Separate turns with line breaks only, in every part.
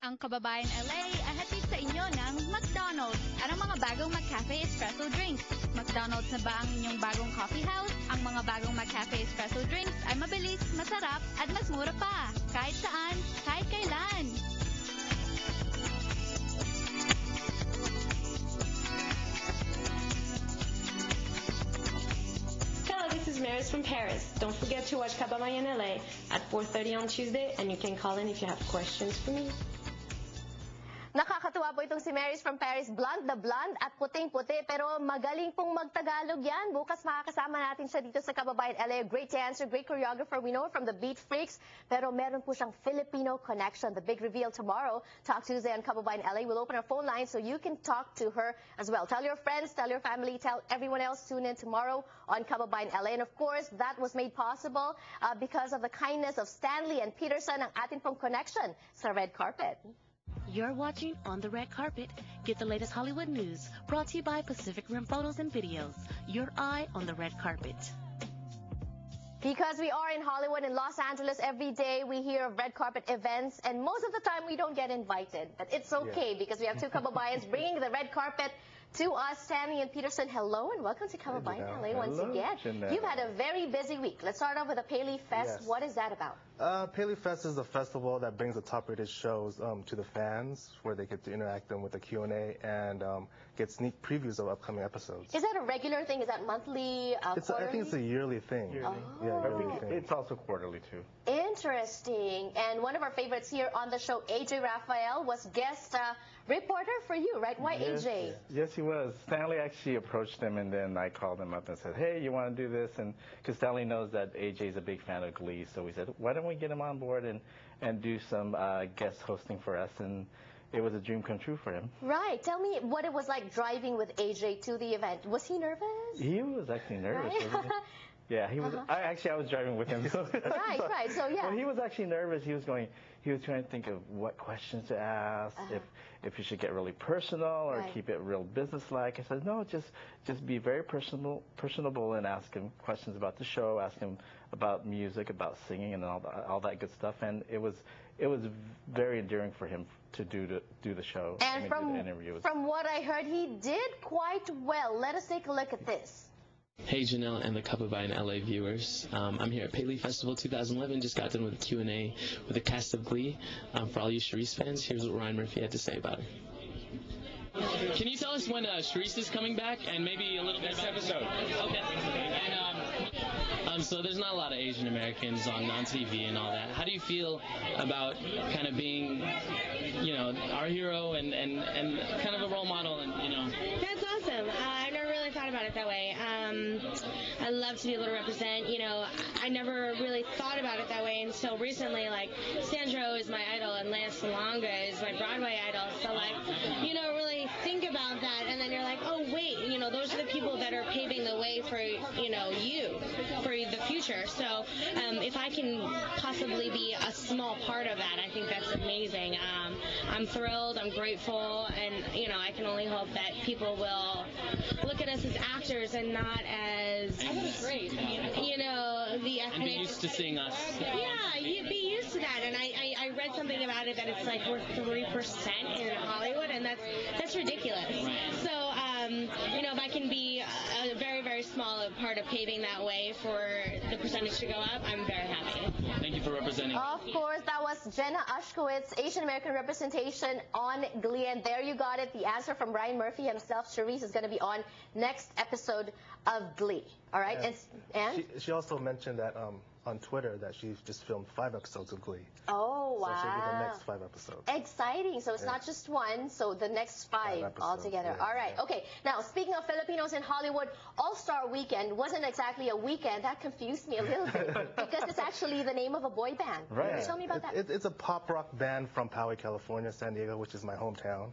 Ang Kababayan LA ay hatid sa inyo ng McDonald's at ang mga bagong McCafe Espresso drinks. McDonald's na ba ang inyong bagong coffee house? Ang mga bagong McCafe Espresso drinks ay mabilis, masarap at mas mura pa. Kahit saan, kahit kailan.
Hello, this is Maryss from Paris. Don't forget to watch Kababayan LA at 4:30 on Tuesday, and you can call in if you have questions for me.
Nakakatuwa po itong si Maryss from Paris. Blonde na blonde at puting-puti, pero magaling pong magtagalog yan. Bukas makakasama natin siya dito sa Kababayan LA. Great dancer, great choreographer. We know her from the Beat Freaks, pero meron po siyang Filipino connection. The big reveal tomorrow. Talk Tuesday on Kababayan LA. We'll open our phone line so you can talk to her as well. Tell your friends, tell your family, tell everyone else. Tune in tomorrow on Kababayan LA. And of course, that was made possible because of the kindness of Stanley and Peterson, ang atin pong connection sa red carpet.
You're watching On the Red Carpet. Get the latest Hollywood news brought to you by Pacific Rim Photos and Videos. Your eye on the red carpet.
Because we are in Hollywood and Los Angeles every day, we hear of red carpet events, and most of the time we don't get invited. But it's okay because we have two Kababayans bringing the red carpet to us. Stanley and Peterson, hello and welcome to Kababayan LA once again. You've had a very busy week. Let's start off with the Paley Fest. Yes. What is that about?
Paley Fest is a festival that brings the top-rated shows to the fans, where they get to interact them with a Q&A and get sneak previews of upcoming episodes.
Is that a regular thing? Is that monthly,
I think it's a yearly thing.
Oh.
Yeah,
I think it's also quarterly, too.
Interesting. And one of our favorites here on the show, AJ Rafael, was guest reporter for you, right? Why
yes,
AJ?
Yes, he was. Stanley actually approached him, and then I called him up and said, hey, you want to do this? And because Stanley knows that AJ is a big fan of Glee, so we said, why don't we get him on board and do some guest hosting for us? And it was a dream come true for him.
Right. Tell me what it was like driving with AJ to the event. Was he nervous?
He was actually nervous.
Right?
Yeah, he was. I was driving with him. So,
right. So yeah.
Well, he was actually nervous. He was trying to think of what questions to ask, if he should get really personal or keep it real businesslike. I said, no, just be very personable and ask him questions about the show, ask him about music, about singing, and all that good stuff. And it was very endearing for him to do the show.
And from what I heard, he did quite well. Let us take a look at this.
Hey Janelle and the Kababayan LA viewers. I'm here at Paley Festival 2011. Just got done with a Q&A with the cast of Glee. For all you Charisse fans, here's what Ryan Murphy had to say about it. Can you tell us when Charisse is coming back and maybe a little bit about this episode? Okay. And so there's not a lot of Asian Americans on TV and all that. How do you feel about kind of being, our hero and kind of a role model and
That's awesome. I've never really thought about it that way. I love to be able to represent, I never really thought about it that way until recently. Like, Sandro is my idol and Lance Salonga is my Broadway idol. So, you don't really think about that, and then you're like, oh, wait, those are the people that are paving the way for, for the future. So, if I can possibly be a small part of that, I think that's amazing. I'm thrilled, I'm grateful, and, I can only hope that people will look at us as actors and not as, the ethnic.
And be used to seeing us.
Yeah, you'd be used to that. And I read something about it that it's like we're 3% in Hollywood, and that's ridiculous.
Right.
So, if I can be a very, very small part of paving that way for the percentage to go up, I'm very happy.
Thank you for representing.
Of course, that was Jenna Ushkowitz, Asian American representation on Glee. And there you got it, the answer from Ryan Murphy himself. Charisse is going to be on next episode of Glee. All right? And
she also mentioned that on Twitter that she's just filmed 5 episodes of Glee.
Oh, wow.
So she'll be the next 5 episodes.
Exciting. So it's not just one, so the next 5 altogether.
Yeah.
All right. Okay. Now, speaking of Filipinos in Hollywood, Allstar Weekend wasn't exactly a weekend. That confused me a little bit because it's actually the name of a boy band.
Right.
Can you tell me about that?
It's a pop rock band from Paley, California, San Diego, which is my hometown.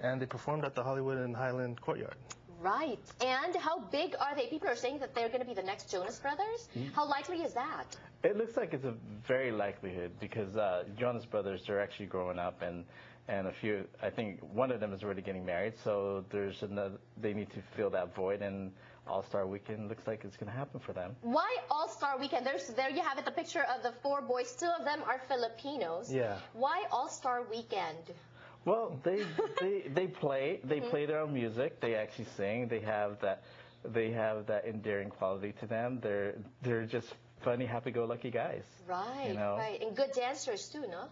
And they performed at the Hollywood and Highland Courtyard.
Right. And how big are they? People are saying that they're going to be the next Jonas Brothers. How likely is that?
It looks like it's a very likelihood because Jonas Brothers, they're actually growing up, and a few, I think one of them is already getting married, so there's another, they need to fill that void, and All-Star Weekend looks like it's going to happen for them.
Why All-Star Weekend? There you have it, the picture of the 4 boys. 2 of them are Filipinos.
Yeah.
Why All-Star Weekend?
Well, they play their own music. They actually sing. They have that endearing quality to them. They're just funny, happy-go-lucky guys.
Right,
you know?
right. And good dancers too, no?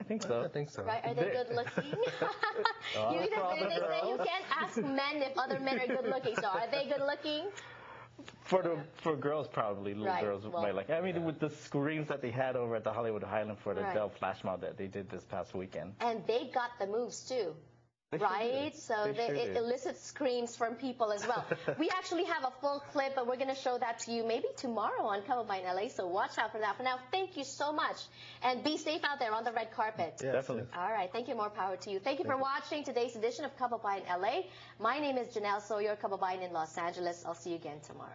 I think so.
I think so.
Right? Are they good looking? They say you can't ask men if other men are good looking. So are they good looking?
For girls, probably little
Right,
girls
well,
might like. I mean, with the screens that they had over at the Hollywood Highland for the Dell Flash mob that they did this past weekend.
And they got the moves too.
They sure
Right?
did.
So
They sure
it
did.
elicits screams from people as well. We actually have a full clip, and we're going to show that to you maybe tomorrow on Kababayan LA, so watch out for that. For now, thank you so much. And be safe out there on the red carpet.
Yes,
Definitely.
yes.
All right. Thank you. More power to you. Thank you for watching today's edition of Kababayan LA. My name is Janelle Sawyer, Kababayan in Los Angeles. I'll see you again tomorrow.